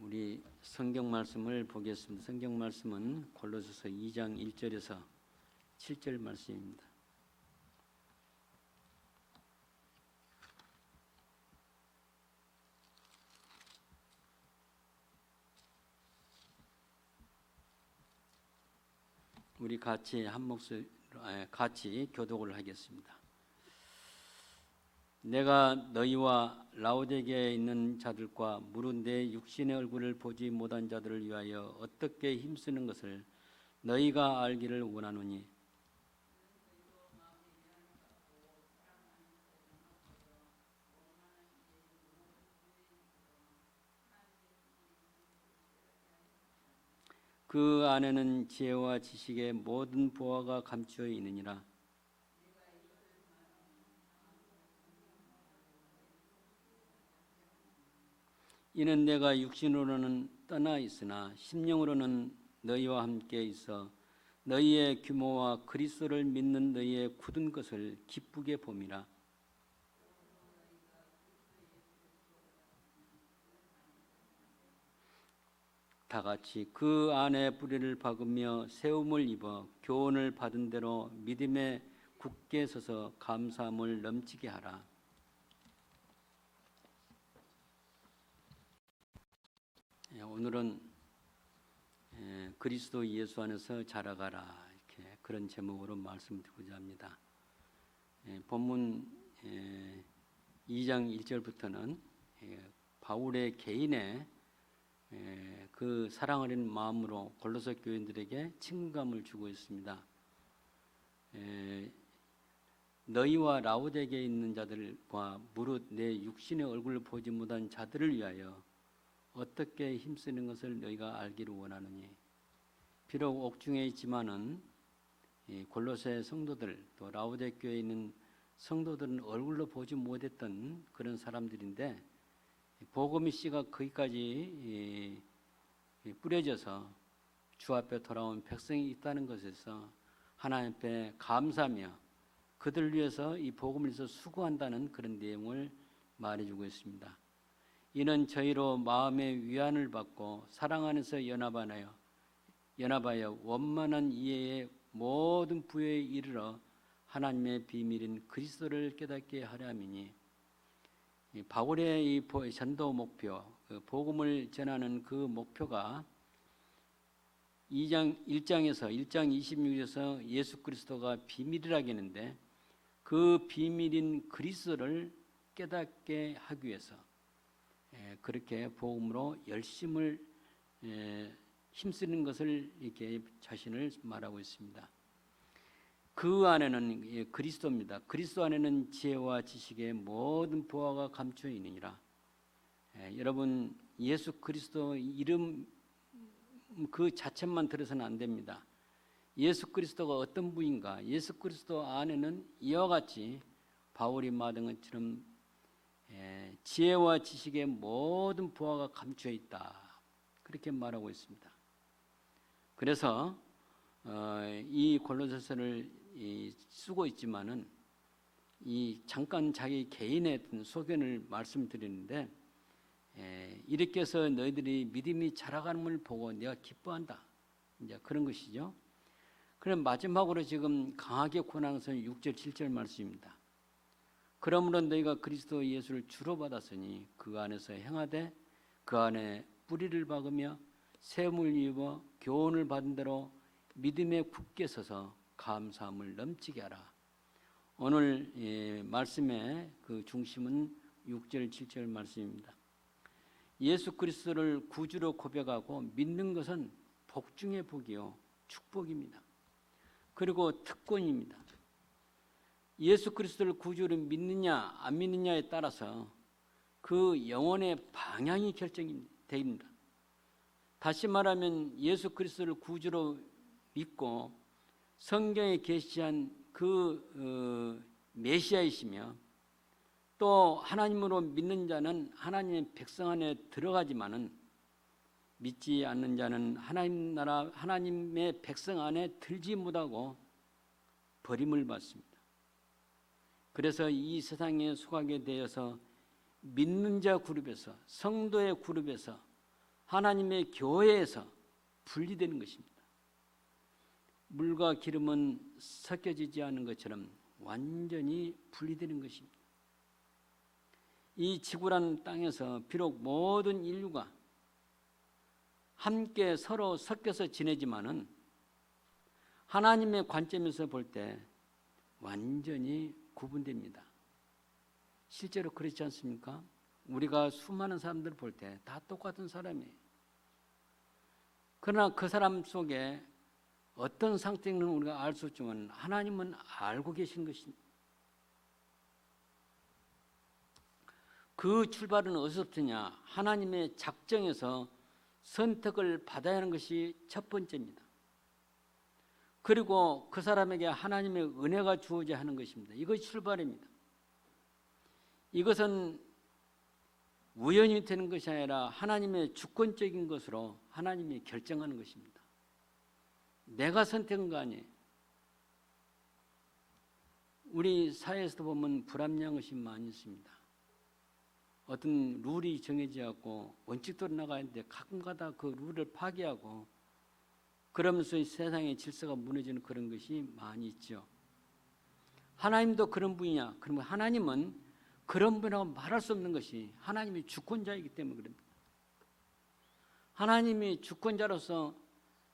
우리 성경 말씀을 보겠습니다. 성경 말씀은 골로새서 2장 1절에서 7절 말씀입니다. 우리 같이 한 목소리로 같이 교독을 하겠습니다. 내가 너희와 라오디게아에 있는 자들과 무릇 내 육신의 얼굴을 보지 못한 자들을 위하여 어떻게 힘쓰는 것을 너희가 알기를 원하노니, 그 안에는 지혜와 지식의 모든 보화가 감추어 있느니라. 이는 내가 육신으로는 떠나 있으나 심령으로는 너희와 함께 있어 너희의 규모와 그리스도를 믿는 너희의 굳은 것을 기쁘게 봄이라. 다 같이 그 안에 뿌리를 박으며 세움을 입어 교훈을 받은 대로 믿음에 굳게 서서 감사함을 넘치게 하라. 오늘은 그리스도 예수 안에서 자라가라, 이렇게 그런 제목으로 말씀드리고자 합니다. 본문 2장 1절부터는 바울의 개인의 그 사랑 어린 마음으로 골로새 교인들에게 친감을 주고 있습니다. 너희와 라오디게아에 있는 자들과 무릇 내 육신의 얼굴을 보지 못한 자들을 위하여 어떻게 힘쓰는 것을 너희가 알기를 원하느니, 비록 옥중에 있지만은 골로새 성도들 또 라오디게아 교회에 있는 성도들은 얼굴로 보지 못했던 그런 사람들인데, 복음의 씨가 거기까지 뿌려져서 주 앞에 돌아온 백성이 있다는 것에서 하나님 앞에 감사하며 그들을 위해서 이 복음을 위해서 수고한다는 그런 내용을 말해주고 있습니다. 이는 저희로 마음의 위안을 받고 사랑 안에서 연합하여 원만한 이해의 모든 부여에 이르러 하나님의 비밀인 그리스도를 깨닫게 하려 함이니, 바울의 이 전도 목표, 복음을 전하는 그 목표가 1장 26절에서 예수 그리스도가 비밀이라고 했는데, 그 비밀인 그리스도를 깨닫게 하기 위해서 그렇게 복음으로 열심을 힘쓰는 것을 이렇게 자신을 말하고 있습니다. 그 안에는 그리스도입니다. 그리스도 안에는 지혜와 지식의 모든 보화가 감추어 있느니라. 여러분, 예수 그리스도 이름 그 자체만 들어서는 안 됩니다. 예수 그리스도가 어떤 분인가? 예수 그리스도 안에는 이와 같이 바울이 말한 것처럼 지혜와 지식의 모든 보화가 감추어 있다, 그렇게 말하고 있습니다. 그래서 이 골로새서를 쓰고 있지만은 이 잠깐 자기 개인의 소견을 말씀드리는데, 이렇게 해서 너희들이 믿음이 자라감을 보고 내가 기뻐한다, 이제 그런 것이죠. 그럼 마지막으로 지금 강하게 권하는 것은 6절 7절 말씀입니다. 그러므로 너희가 그리스도 예수를 주로 받았으니 그 안에서 행하되 그 안에 뿌리를 박으며 세움을 입어 교훈을 받은 대로 믿음에 굳게 서서 감사함을 넘치게 하라. 오늘 말씀의 그 중심은 6절 7절 말씀입니다. 예수 그리스도를 구주로 고백하고 믿는 것은 복 중의 복이요 축복입니다. 그리고 특권입니다. 예수 그리스도를 구주로 믿느냐 안 믿느냐에 따라서 그 영혼의 방향이 결정됩니다. 다시 말하면 예수 그리스도를 구주로 믿고 성경에 계시한 그 메시아이시며, 또 하나님으로 믿는 자는 하나님의 백성 안에 들어가지만은 믿지 않는 자는 하나님 나라 하나님의 백성 안에 들지 못하고 버림을 받습니다. 그래서 이 세상에 속하게 되어서 믿는 자 그룹에서, 성도의 그룹에서, 하나님의 교회에서 분리되는 것입니다. 물과 기름은 섞여지지 않은 것처럼 완전히 분리되는 것입니다. 이 지구라는 땅에서 비록 모든 인류가 함께 서로 섞여서 지내지만은 하나님의 관점에서 볼 때 완전히 구분됩니다. 실제로 그렇지 않습니까? 우리가 수많은 사람들을 볼 때 다 똑같은 사람이에요. 그러나 그 사람 속에 어떤 상태는 우리가 알 수 없지만 하나님은 알고 계신 것입니다. 그 출발은 어디서부터냐? 하나님의 작정에서 선택을 받아야 하는 것이 첫 번째입니다. 그리고 그 사람에게 하나님의 은혜가 주어져야 하는 것입니다. 이것이 출발입니다. 이것은 우연히 되는 것이 아니라 하나님의 주권적인 것으로 하나님이 결정하는 것입니다. 내가 선택한 거 아니에요. 우리 사회에서도 보면 불합리한 것이 많이 있습니다. 어떤 룰이 정해져 갖고 원칙대로 나가는데 가끔가다 그 룰을 파괴하고 그러면서 세상의 질서가 무너지는 그런 것이 많이 있죠. 하나님도 그런 분이냐? 그러면 하나님은 그런 분이라고 말할 수 없는 것이 하나님이 주권자이기 때문에 그럽니다. 하나님이 주권자로서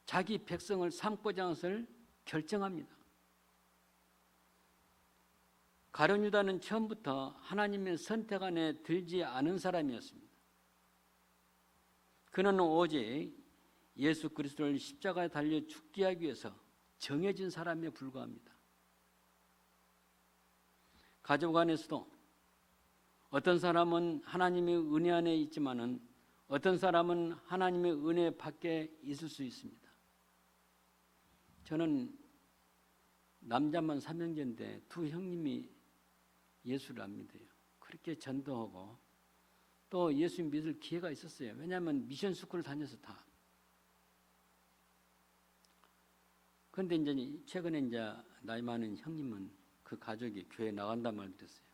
자기 백성을 삼고자 하는 것을 결정합니다. 가룟 유다는 처음부터 하나님의 선택 안에 들지 않은 사람이었습니다. 그는 오직 예수 그리스도를 십자가에 달려 죽게 하기 위해서 정해진 사람에 불과합니다. 가족 안에서도 어떤 사람은 하나님의 은혜 안에 있지만은 어떤 사람은 하나님의 은혜 밖에 있을 수 있습니다. 저는 남자만 삼형제인데 두 형님이 예수를 안 믿어요. 그렇게 전도하고 또 예수 믿을 기회가 있었어요. 왜냐하면 미션 스쿨을 다녀서 다. 그런데 이제 최근에 이제 나이 많은 형님은 그 가족이 교회 나간단 말을 들었어요.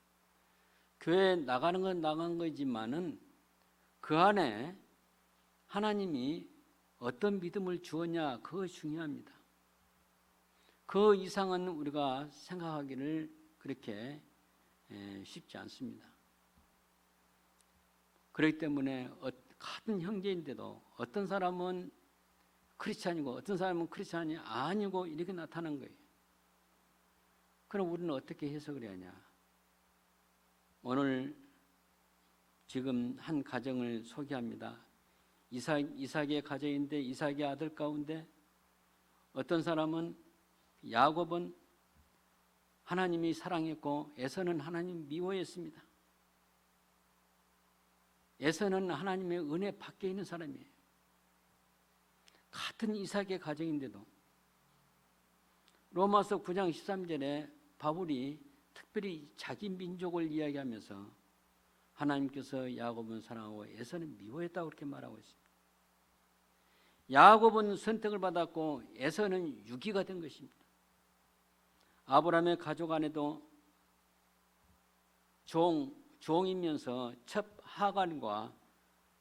교회 나가는 건 나간 거지만은 그 안에 하나님이 어떤 믿음을 주었냐 그거 중요합니다. 그 이상은 우리가 생각하기를 그렇게 쉽지 않습니다. 그렇기 때문에 같은 형제인데도 어떤 사람은 크리스찬이고 어떤 사람은 크리스찬이 아니고 이렇게 나타난 거예요. 그럼 우리는 어떻게 해석을 해야 하냐? 오늘 지금 한 가정을 소개합니다. 이삭의 가정인데 이삭의 아들 가운데 어떤 사람은 야곱은 하나님이 사랑했고 에서는 하나님 미워했습니다. 에서는 하나님의 은혜 밖에 있는 사람이에요. 같은 이삭의 가정인데도 로마서 9장 13절에 바울이 특별히 자기 민족을 이야기하면서 하나님께서 야곱은 사랑하고 에서는 미워했다고 그렇게 말하고 있습니다. 야곱은 선택을 받았고 에서는 유기가 된 것입니다. 아브라함의 가족 안에도 종이면서 첩 하간과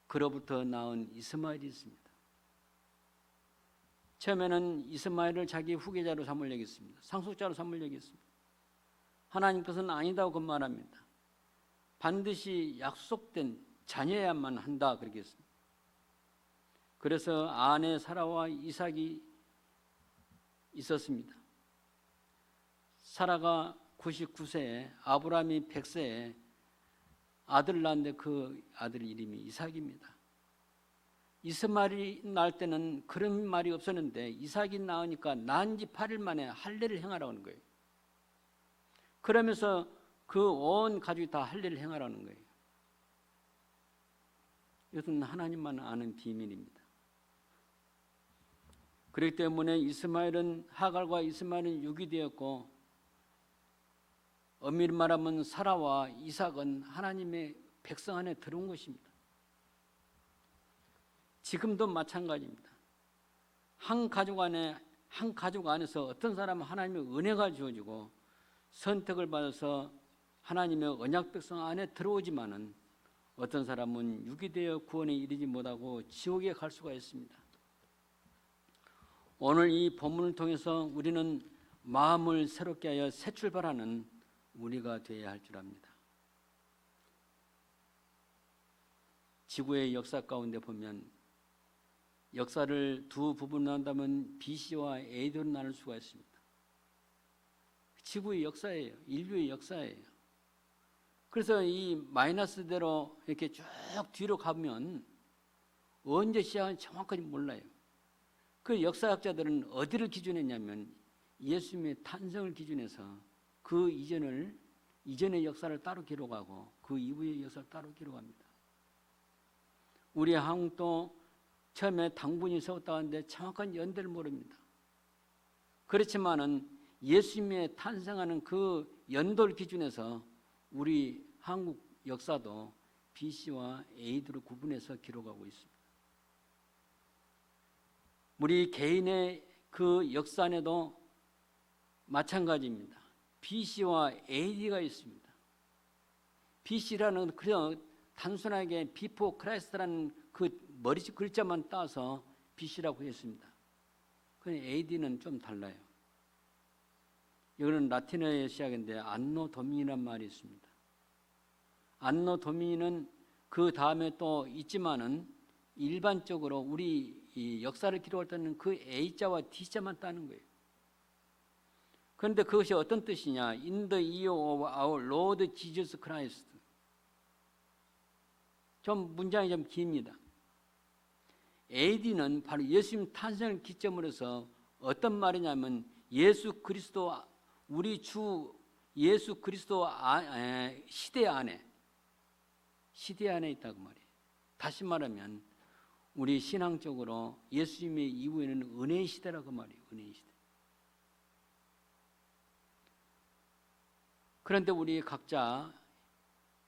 그로부터 낳은 이스마엘이 있습니다. 처음에는 이스마엘을 자기 후계자로 삼으려고 했습니다. 상속자로 삼으려고 했습니다. 하나님께서는 아니다고 말합니다. 반드시 약속된 자녀야만 한다 그렇게 했습니다. 그래서 아내 사라와 이삭이 있었습니다. 사라가 99세에 아브라함이 100세에 아들을 낳았는데 그 아들 이름이 이삭입니다. 이스마엘이 낳을 때는 그런 말이 없었는데 이삭이 낳으니까 낳은 지 8일 만에 할례를 행하라고 하는 거예요. 그러면서 그 온 가족이 다 할례를 행하라는 거예요. 이것은 하나님만 아는 비밀입니다. 그렇기 때문에 이스마엘은 하갈과 이스마엘은 유기되었고 엄밀히 말하면 사라와 이삭은 하나님의 백성 안에 들어온 것입니다. 지금도 마찬가지입니다. 한 가족 안에서 어떤 사람은 하나님의 은혜가 주어지고 선택을 받아서 하나님의 언약 백성 안에 들어오지만은 어떤 사람은 유기되어 구원에 이르지 못하고 지옥에 갈 수가 있습니다. 오늘 이 본문을 통해서 우리는 마음을 새롭게 하여 새 출발하는 우리가 되어야 할 줄 압니다. 지구의 역사 가운데 보면 역사를 두 부분으로 한다면 BC와 AD로 나눌 수가 있습니다. 지구의 역사예요. 인류의 역사예요. 그래서 이 마이너스대로 이렇게 쭉 뒤로 가면 언제 시작한지 정확하게 몰라요. 그 역사학자들은 어디를 기준했냐면 예수님의 탄생을 기준해서 그 이전의 역사를 따로 기록하고 그 이후의 역사를 따로 기록합니다. 우리 한국도 처음에 당군이 세웠다고 하는데 정확한 연대를 모릅니다. 그렇지만은 예수님의 탄생하는 그 연도를 기준해서 우리 한국 역사도 BC와 AD로 구분해서 기록하고 있습니다. 우리 개인의 그 역사 안에도 마찬가지입니다. BC와 AD가 있습니다. BC라는 그냥 단순하게 Before Christ라는 그 머리짓 글자만 따서 BC라고 했습니다. 그런데 AD는 좀 달라요. 이거는 라틴어의 시작인데 안노 도미니라는 말이 있습니다. 안노 도미니는 그 다음에 또 있지만은 일반적으로 우리 이 역사를 기록할 때는 그 A자와 D자만 따는 거예요. 그런데 그것이 어떤 뜻이냐? In the year of our Lord Jesus Christ. 좀 문장이 좀 깁니다. AD는 바로 예수님 탄생을 기점으로 해서 어떤 말이냐면 예수 그리스도 우리 주 예수 그리스도 시대 안에 있다고 말이에요. 다시 말하면 우리 신앙적으로 예수님의 이후에는 은혜의 시대라고 말이에요. 은혜의 시대. 그런데 우리 각자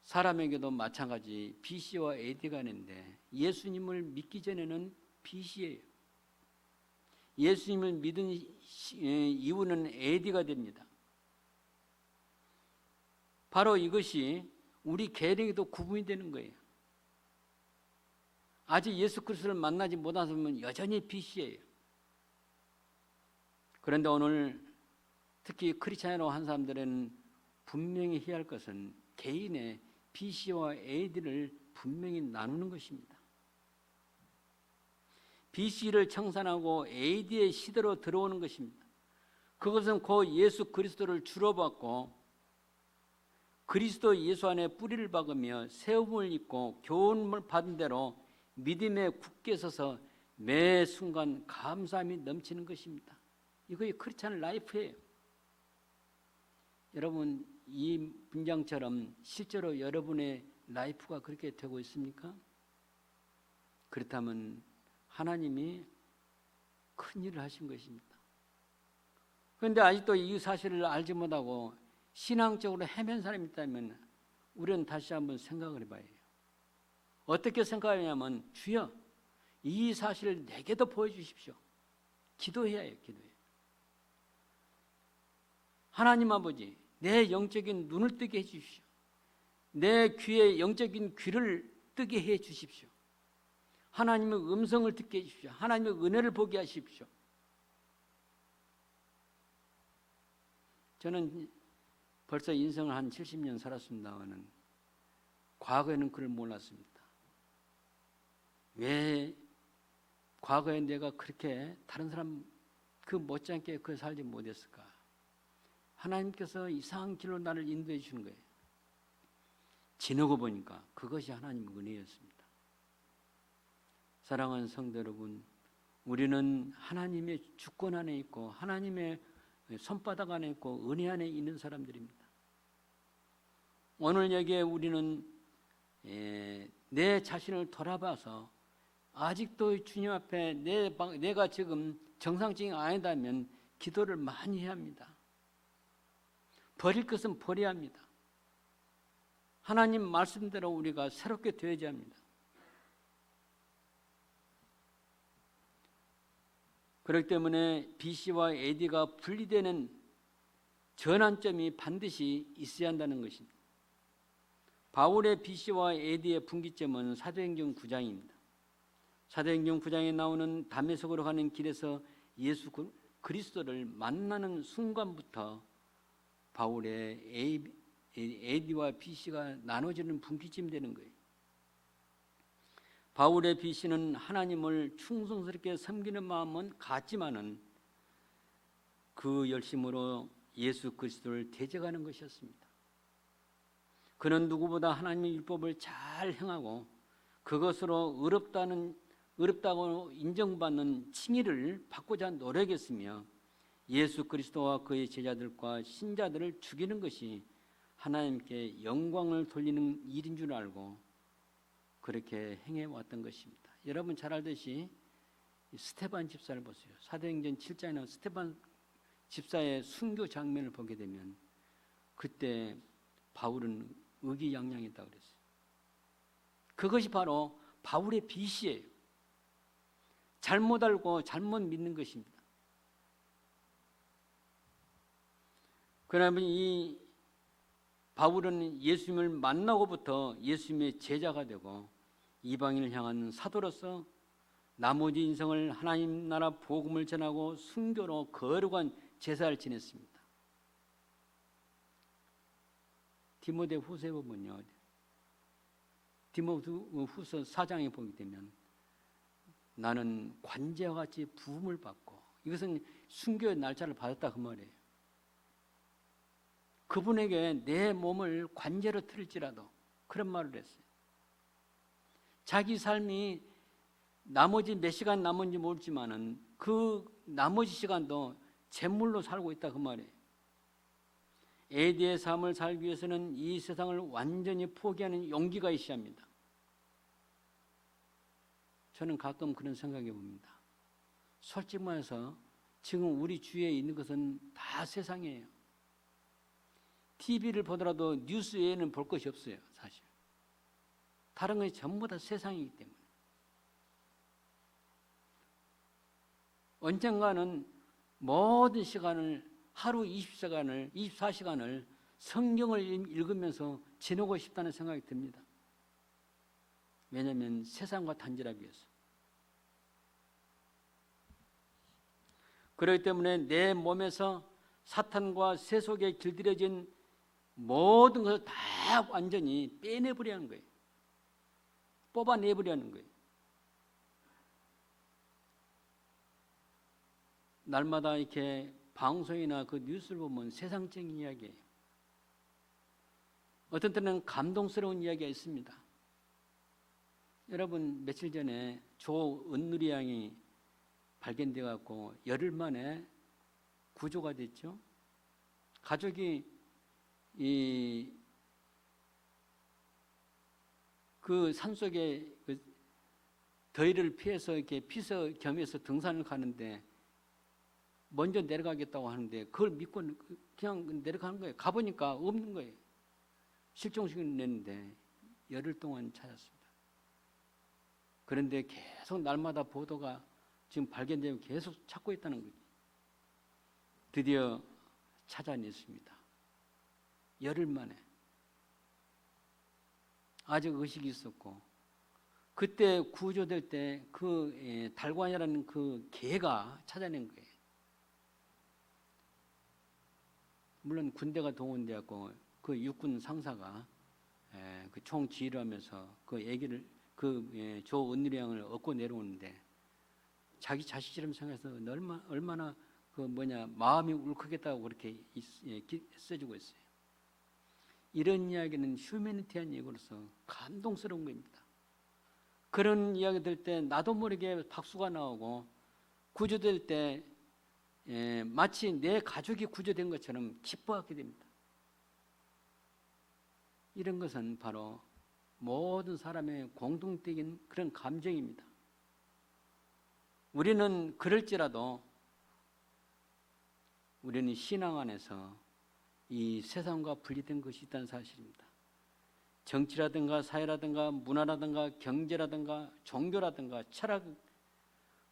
사람에게도 마찬가지 BC와 AD가 있는데 예수님을 믿기 전에는 BC예요. 예수님을 믿은 이후는 AD가 됩니다. 바로 이것이 우리 개인에게도 구분이 되는 거예요. 아직 예수 그리스도를 만나지 못하면 여전히 BC예요. 그런데 오늘 특히 크리스찬으로 한 사람들은 분명히 해야 할 것은 개인의 BC와 AD를 분명히 나누는 것입니다. BC를 청산하고 AD의 시대로 들어오는 것입니다. 그것은 곧 예수 그리스도를 주로 받고 그리스도 예수 안에 뿌리를 박으며 세움을 입고 교훈을 받은 대로 믿음에 굳게 서서 매 순간 감사함이 넘치는 것입니다. 이것이 크리스찬 라이프예요. 여러분 이 문장처럼 실제로 여러분의 라이프가 그렇게 되고 있습니까? 그렇다면 하나님이 큰 일을 하신 것입니다. 그런데 아직도 이 사실을 알지 못하고 신앙적으로 헤맨 사람이 있다면 우리는 다시 한번 생각을 해봐야 해요. 어떻게 생각하냐면 주여 이 사실을 내게도 보여주십시오. 기도해야 해요. 기도해요. 하나님 아버지 내 영적인 눈을 뜨게 해주십시오. 내 귀에 영적인 귀를 뜨게 해주십시오. 하나님의 음성을 듣게 해주십시오. 하나님의 은혜를 보게 하십시오. 저는 벌써 인생을 한 70년 살았습니다마는 과거에는 그를 몰랐습니다. 왜 과거에 내가 그렇게 다른 사람 그 못지않게 그 살지 못했을까? 하나님께서 이상한 길로 나를 인도해 주시는 거예요. 지나고 보니까 그것이 하나님의 은혜였습니다. 사랑하는 성도 여러분, 우리는 하나님의 주권 안에 있고 하나님의 손바닥 안에 있고 은혜 안에 있는 사람들입니다. 오늘 여기에 우리는 내 자신을 돌아봐서 아직도 주님 앞에 내가 지금 정상적이 아니다면 기도를 많이 해야 합니다. 버릴 것은 버려야 합니다. 하나님 말씀대로 우리가 새롭게 되어야 합니다. 그렇기 때문에 BC와 AD가 분리되는 전환점이 반드시 있어야 한다는 것입니다. 바울의 BC와 AD의 분기점은 사도행전 9장입니다. 사도행전 9장에 나오는 다메섹으로 가는 길에서 예수 그리스도를 만나는 순간부터 바울의 AD와 BC가 나눠지는 분기점이 되는 거예요. 바울의 BC는 하나님을 충성스럽게 섬기는 마음은 같지만은 그 열심으로 예수 그리스도를 대적하는 것이었습니다. 그는 누구보다 하나님의 율법을 잘 행하고 그것으로 의롭다고 인정받는 칭의를 받고자 노력했으며 예수 그리스도와 그의 제자들과 신자들을 죽이는 것이 하나님께 영광을 돌리는 일인 줄 알고 그렇게 행해왔던 것입니다. 여러분 잘 알듯이 스데반 집사를 보세요. 사도행전 7장에 나온 스데반 집사의 순교 장면을 보게 되면 그때 바울은 의기양양했다고 그랬어요. 그것이 바로 바울의 빛이에요. 잘못 알고 잘못 믿는 것입니다. 그러면 이 바울은 예수님을 만나고부터 예수님의 제자가 되고 이방인을 향한 사도로서 나머지 인생을 하나님 나라 복음을 전하고 순교로 거룩한 제사를 지냈습니다. 디모데 후서에 보면요, 디모데 후서 4장에 보게 되면 나는 관제와 같이 부음을 받고, 이것은 순교의 날짜를 받았다 그 말이에요. 그분에게 내 몸을 관제로 틀지라도, 그런 말을 했어요. 자기 삶이 나머지 몇 시간 남은지 모르지만은 그 나머지 시간도 재물로 살고 있다 그 말이에요. AD의 삶을 살기 위해서는 이 세상을 완전히 포기하는 용기가 있어야 합니다. 저는 가끔 그런 생각해 봅니다. 솔직히 말해서 지금 우리 주위에 있는 것은 다 세상이에요. TV를 보더라도 뉴스 외에는 볼 것이 없어요, 사실. 다른 것이 전부 다 세상이기 때문에. 언젠가는 모든 시간을, 하루 24시간을 성경을 읽으면서 지내고 싶다는 생각이 듭니다. 왜냐하면 세상과 단절하기 위해서. 그렇기 때문에 내 몸에서 사탄과 세속에 길들여진 모든 것을 다 완전히 빼내버리는 거예요. 뽑아내버리는 거예요. 날마다 이렇게 방송이나 그 뉴스를 보면 세상적인 이야기예요. 어떤 때는 감동스러운 이야기가 있습니다. 여러분 며칠 전에 조은누리 양이 발견돼 갖고 열흘 만에 구조가 됐죠. 가족이 그 산속에 그 더위를 피해서 이렇게 피서 겸해서 등산을 가는데 먼저 내려가겠다고 하는데 그걸 믿고 그냥 내려가는 거예요. 가보니까 없는 거예요. 실종시키는 냈는데 열흘 동안 찾았습니다. 그런데 계속 날마다 보도가 지금 발견되면 계속 찾고 있다는 거죠. 드디어 찾아냈습니다. 열흘 만에. 아직 의식이 있었고 그때 구조될 때 그 달관이라는 그 개가 찾아낸 거예요. 물론 군대가 동원되었고 그 육군 상사가 그 총 지휘를 하면서 그 애기를 조은누리 양을 얻고 내려오는데 자기 자식처럼 생각해서 얼마나 마음이 울컥했다고 그렇게 써주고 있어요. 이런 이야기는 휴머니티한 얘기로서 감동스러운 겁니다. 그런 이야기 들 때 나도 모르게 박수가 나오고 구조될 때 마치 내 가족이 구조된 것처럼 기뻐하게 됩니다. 이런 것은 바로 모든 사람의 공통적인 그런 감정입니다. 우리는 그럴지라도 우리는 신앙 안에서 이 세상과 분리된 것이 있다는 사실입니다. 정치라든가 사회라든가 문화라든가 경제라든가 종교라든가 철학,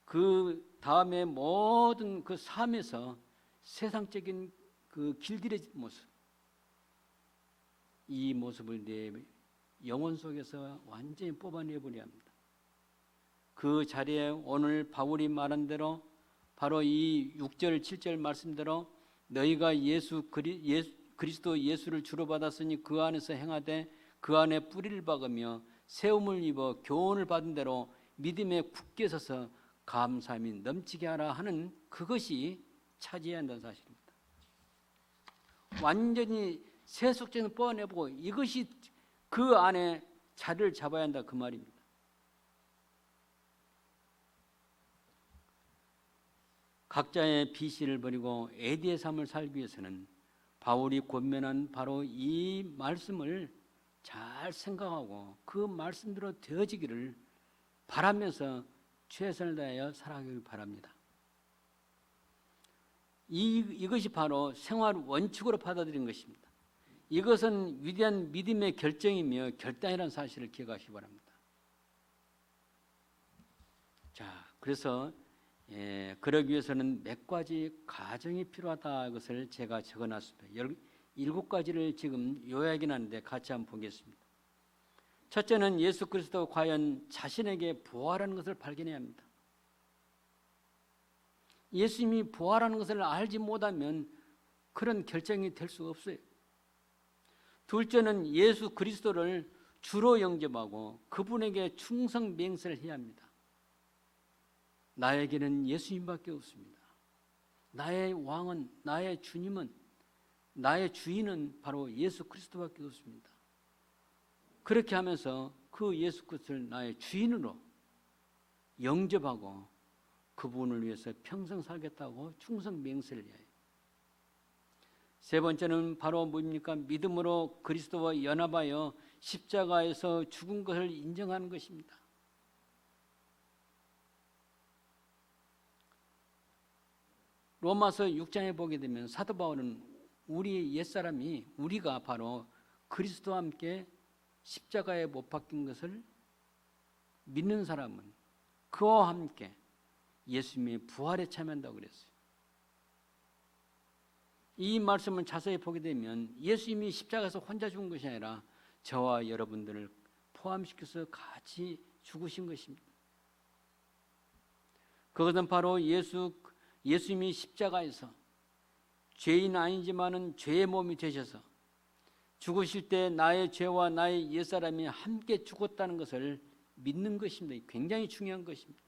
그 다음에 모든 그 삶에서 세상적인 그 길들여진 모습, 이 모습을 내 영혼 속에서 완전히 뽑아내버려야 합니다. 그 자리에 오늘 바울이 말한 대로 바로 이 6절 7절 말씀대로 너희가 그리스도 예수를 주로 받았으니 그 안에서 행하되 그 안에 뿌리를 박으며 세움을 입어 교훈을 받은 대로 믿음에 굳게 서서 감사함이 넘치게 하라 하는 그것이 차지해야 한다는 사실입니다. 완전히 세속적인 뽑아내보고 이것이 그 안에 자리를 잡아야 한다 그 말입니다. 각자의 비실을 버리고 애디의 삶을 살기 위해서는 바울이 권면한 바로 이 말씀을 잘 생각하고 그 말씀대로 되어지기를 바라면서 최선을 다하여 살아가길 바랍니다. 이것이 바로 생활 원칙으로 받아들인 것입니다. 이것은 위대한 믿음의 결정이며 결단이라는 사실을 기억하시기 바랍니다. 자, 그래서 그러기 위해서는 몇 가지 과정이 필요하다 것을 제가 적어놨습니다. 7가지를 지금 요약해 놨는데 같이 한번 보겠습니다. 첫째는 예수 그리스도 과연 자신에게 부활하는 것을 발견해야 합니다. 예수님이 부활하는 것을 알지 못하면 그런 결정이 될 수가 없어요. 둘째는 예수 그리스도를 주로 영접하고 그분에게 충성 맹세를 해야 합니다. 나에게는 예수님밖에 없습니다. 나의 왕은, 나의 주님은, 나의 주인은 바로 예수 그리스도밖에 없습니다. 그렇게 하면서 그 예수 그리스도를 나의 주인으로 영접하고 그분을 위해서 평생 살겠다고 충성 맹세를 해야 해요. 세 번째는 바로 뭡니까? 믿음으로 그리스도와 연합하여 십자가에서 죽은 것을 인정하는 것입니다. 로마서 6장에 보게 되면 사도 바울은 우리 옛사람이 우리가 바로 그리스도와 함께 십자가에 못 박힌 것을 믿는 사람은 그와 함께 예수님의 부활에 참여한다고 그랬어요. 이 말씀을 자세히 보게 되면 예수님이 십자가에서 혼자 죽은 것이 아니라 저와 여러분들을 포함시켜서 같이 죽으신 것입니다. 그것은 바로 예수님이 십자가에서 죄인 아니지만은 죄의 몸이 되셔서 죽으실 때 나의 죄와 나의 옛사람이 함께 죽었다는 것을 믿는 것입니다. 굉장히 중요한 것입니다.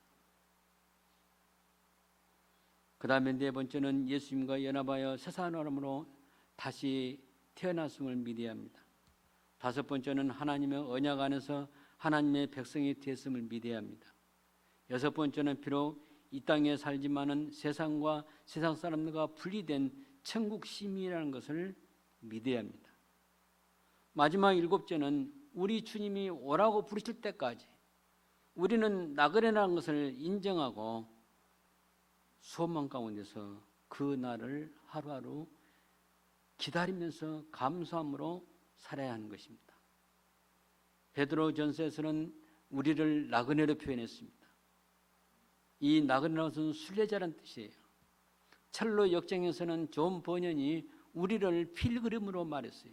그 다음에 네 번째는 예수님과 연합하여 새로운 사람으로 다시 태어났음을 믿어야 합니다. 다섯 번째는 하나님의 언약 안에서 하나님의 백성이 됐음을 믿어야 합니다. 여섯 번째는 비록 이 땅에 살지만은 세상과 세상 사람들과 분리된 천국 시민이라는 것을 믿어야 합니다. 마지막 일곱째는 우리 주님이 오라고 부르실 때까지 우리는 나그네라는 것을 인정하고 소망 가운데서 그 날을 하루하루 기다리면서 감사함으로 살아야 하는 것입니다. 베드로전서에서는 우리를 나그네로 표현했습니다. 이 나그네라는 것은 순례자라는 뜻이에요. 첼로 역정에서는 존 버년이 우리를 필그림으로 말했어요.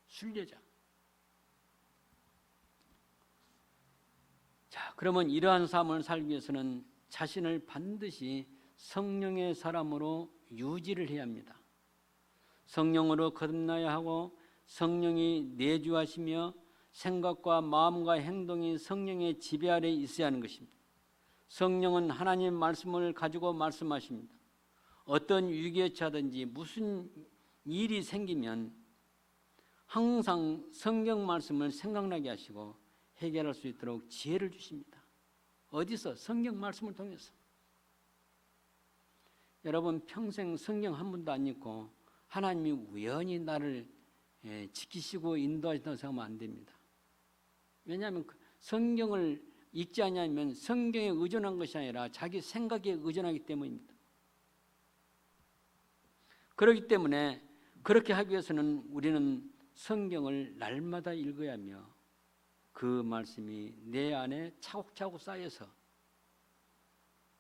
순례자. 자, 그러면 이러한 삶을 살기 위해서는 자신을 반드시 성령의 사람으로 유지를 해야 합니다. 성령으로 거듭나야 하고 성령이 내주하시며 생각과 마음과 행동이 성령의 지배 아래 있어야 하는 것입니다. 성령은 하나님의 말씀을 가지고 말씀하십니다. 어떤 위기에 처하든지 무슨 일이 생기면 항상 성경 말씀을 생각나게 하시고 해결할 수 있도록 지혜를 주십니다. 어디서? 성경 말씀을 통해서. 여러분 평생 성경 한 번도 안 읽고 하나님이 우연히 나를 지키시고 인도하신다고 생각하면 안 됩니다. 왜냐하면 성경을 읽지 않으면 성경에 의존한 것이 아니라 자기 생각에 의존하기 때문입니다. 그렇기 때문에 그렇게 하기 위해서는 우리는 성경을 날마다 읽어야 하며 그 말씀이 내 안에 차곡차곡 쌓여서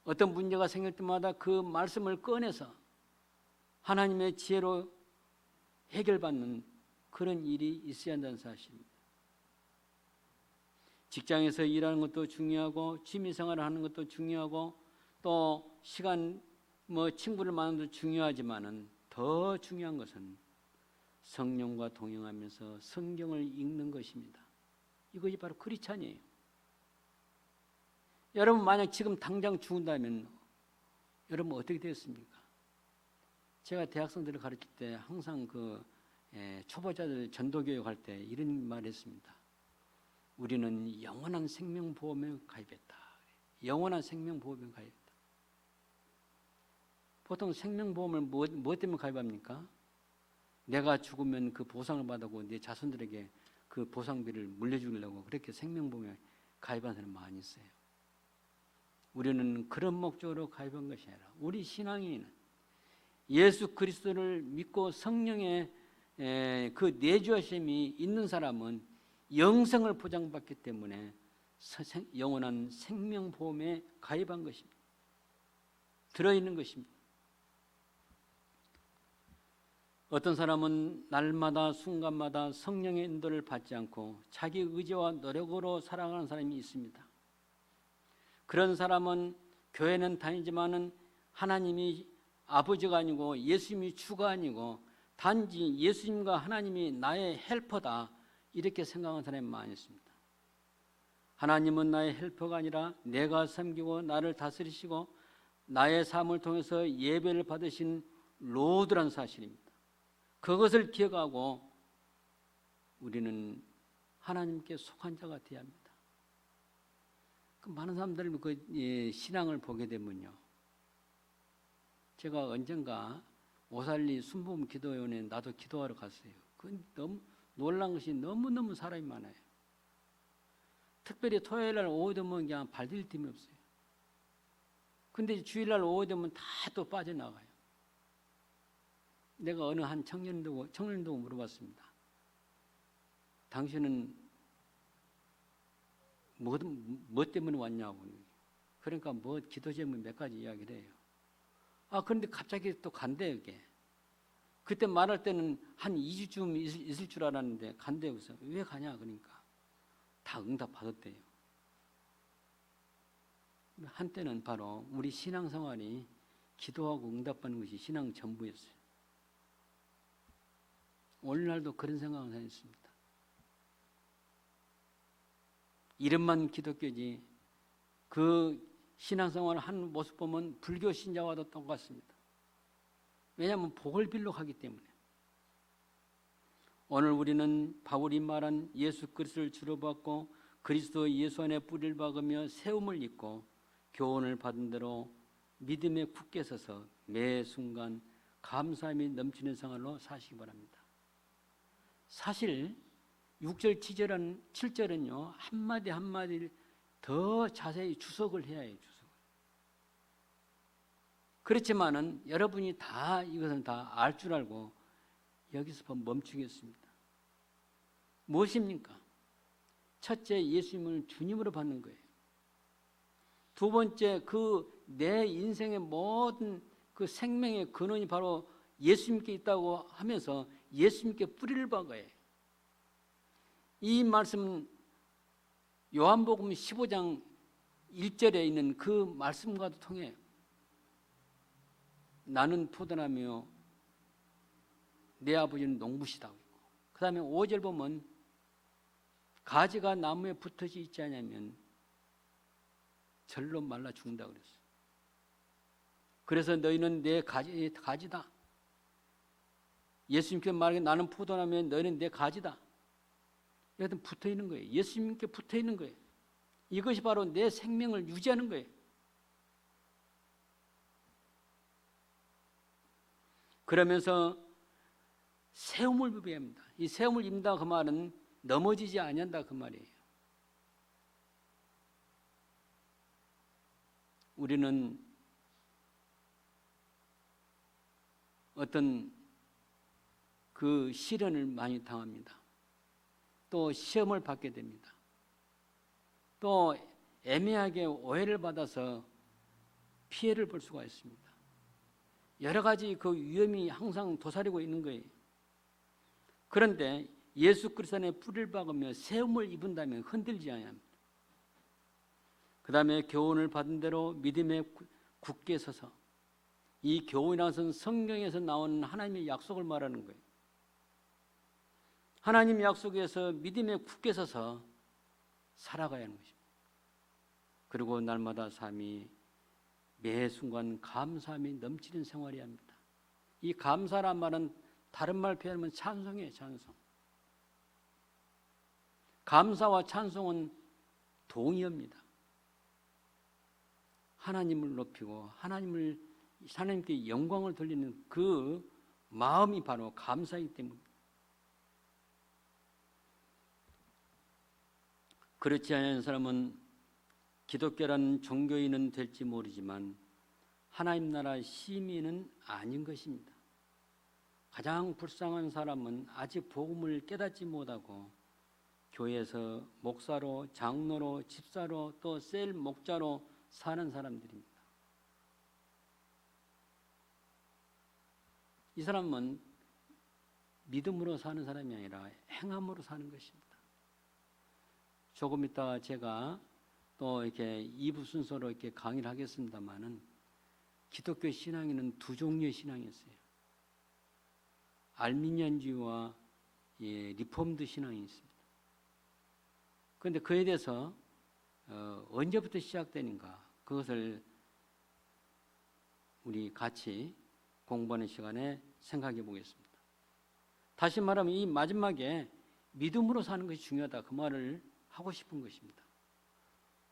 어떤 문제가 생길 때마다 그 말씀을 꺼내서 하나님의 지혜로 해결받는 그런 일이 있어야 한다는 사실입니다. 직장에서 일하는 것도 중요하고 취미생활을 하는 것도 중요하고 또 시간 친구를 만나는 것도 중요하지만은 더 중요한 것은 성령과 동행하면서 성경을 읽는 것입니다. 이것이 바로 크리스찬이에요. 여러분 만약 지금 당장 죽는다면 여러분 어떻게 되겠습니까? 제가 대학생들을 가르칠 때 항상 초보자들 전도교육 할 때 이런 말을 했습니다. 우리는 영원한 생명보험에 가입했다. 영원한 생명보험에 가입했다. 보통 생명보험을 뭐 때문에 가입합니까? 내가 죽으면 그 보상을 받고 내 자손들에게 그 보상비를 물려주려고 그렇게 생명보험에 가입하는 사람 많이 있어요. 우리는 그런 목적으로 가입한 것이 아니라 우리 신앙인은 예수 그리스도를 믿고 성령의 그 내주하심이 있는 사람은 영생을 보장받기 때문에 영원한 생명보험에 가입한 것입니다. 들어있는 것입니다. 어떤 사람은 날마다 순간마다 성령의 인도를 받지 않고 자기 의지와 노력으로 살아가는 사람이 있습니다. 그런 사람은 교회는 다니지만은 하나님이 아버지가 아니고 예수님이 주가 아니고 단지 예수님과 하나님이 나의 헬퍼다 이렇게 생각하는 사람이 많이 있습니다. 하나님은 나의 헬퍼가 아니라 내가 섬기고 나를 다스리시고 나의 삶을 통해서 예배를 받으신 로드란 사실입니다. 그것을 기억하고 우리는 하나님께 속한 자가 되어야 합니다. 많은 사람들 신앙을 보게 되면요. 제가 언젠가 오살리 순복음 기도원에 나도 기도하러 갔어요. 너무 놀란 것이 너무너무 사람이 많아요. 특별히 토요일날 오후 되면 그냥 발딜 틈이 없어요. 근데 주일날 오후 되면 다 또 빠져나가요. 내가 어느 한 청년도 물어봤습니다. 당신은 뭐 때문에 왔냐고. 그러니까 기도 제목 몇 가지 이야기를 해요. 그런데 갑자기 또 간대요, 이게. 그때 말할 때는 한 2주쯤 있을 줄 알았는데 간대요. 그래서 왜 가냐 그러니까 다 응답 받았대요. 한때는 바로 우리 신앙생활이 기도하고 응답받는 것이 신앙 전부였어요. 오늘날도 그런 생각을 했습니다. 이름만 기독교지 그 신앙생활을 하는 모습 보면 불교 신자와도 똑같습니다. 왜냐하면 복을 빌려고 하기 때문에. 오늘 우리는 바울이 말한 예수 그리스도를 주로 받고 그리스도 예수 안에 뿌리를 박으며 세움을 입고 교훈을 받은 대로 믿음에 굳게 서서 매 순간 감사함이 넘치는 생활로 사시기 바랍니다. 사실 6절 7절은요 한마디 한마디를 더 자세히 주석을 해야 해요. 주석을. 그렇지만은 여러분이 다 이것은 다 알 줄 알고 여기서 멈추겠습니다. 무엇입니까? 첫째, 예수님을 주님으로 받는 거예요. 두 번째, 내 인생의 모든 그 생명의 근원이 바로 예수님께 있다고 하면서 예수님께 뿌리를 박아요. 이 말씀은 요한복음 15장 1절에 있는 그 말씀과도 통해요. 나는 포도나무요 내 아버지는 농부시다고 있고, 그 다음에 5절 보면 가지가 나무에 붙어져 있지 않으면 절로 말라 죽는다고 그랬어요. 그래서 너희는 내 가지다. 예수님께 말하기에 나는 포도나무에 너희는 내 가지다. 여하튼 붙어 있는 거예요. 예수님께 붙어 있는 거예요. 이것이 바로 내 생명을 유지하는 거예요. 그러면서 세움을 입어야 합니다. 이 세움을 입는다 그 말은 넘어지지 아니한다 그 말이에요. 우리는 어떤 그 시련을 많이 당합니다. 또 시험을 받게 됩니다. 또 애매하게 오해를 받아서 피해를 볼 수가 있습니다. 여러 가지 그 위험이 항상 도사리고 있는 거예요. 그런데 예수 그리스도 안에 뿌리를 박으며 세움을 입은다면 흔들리지 않아야 합니다. 그 다음에 교훈을 받은 대로 믿음에 굳게 서서, 이 교훈이라는 것은 성경에서 나오는 하나님의 약속을 말하는 거예요. 하나님 약속에서 믿음에 굳게 서서 살아가야 하는 것입니다. 그리고 날마다 삶이 매 순간 감사함이 넘치는 생활이어야 합니다. 이 감사란 말은 다른 말 표현하면 찬송이에요. 찬송. 감사와 찬송은 동의어입니다. 하나님을 높이고 하나님께 영광을 돌리는 그 마음이 바로 감사이기 때문입니다. 그렇지 않은 사람은 기독교라는 종교인은 될지 모르지만 하나님 나라 시민은 아닌 것입니다. 가장 불쌍한 사람은 아직 복음을 깨닫지 못하고 교회에서 목사로, 장로로, 집사로, 또 셀 목자로 사는 사람들입니다. 이 사람은 믿음으로 사는 사람이 아니라 행함으로 사는 것입니다. 조금 이따가 제가 또 이렇게 2부 순서로 이렇게 강의를 하겠습니다만은 기독교 신앙에는 두 종류의 신앙이 있어요. 알미니안주의와 리폼드 신앙이 있습니다. 그런데 그에 대해서 언제부터 시작되는가, 그것을 우리 같이 공부하는 시간에 생각해 보겠습니다. 다시 말하면 이 마지막에 믿음으로 사는 것이 중요하다, 그 말을 하고 싶은 것입니다.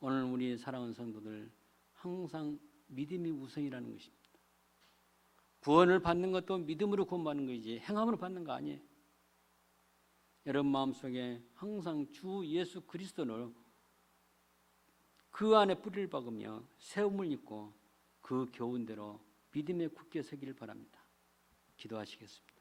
오늘 우리 사랑하는 성도들, 항상 믿음이 우선이라는 것입니다. 구원을 받는 것도 믿음으로 구원받는 것이지 행함으로 받는 거 아니에요. 여러분 마음속에 항상 주 예수 그리스도를 그 안에 뿌리를 박으며 세움을 입고 그 교훈대로 믿음에 굳게 서기를 바랍니다. 기도하시겠습니다.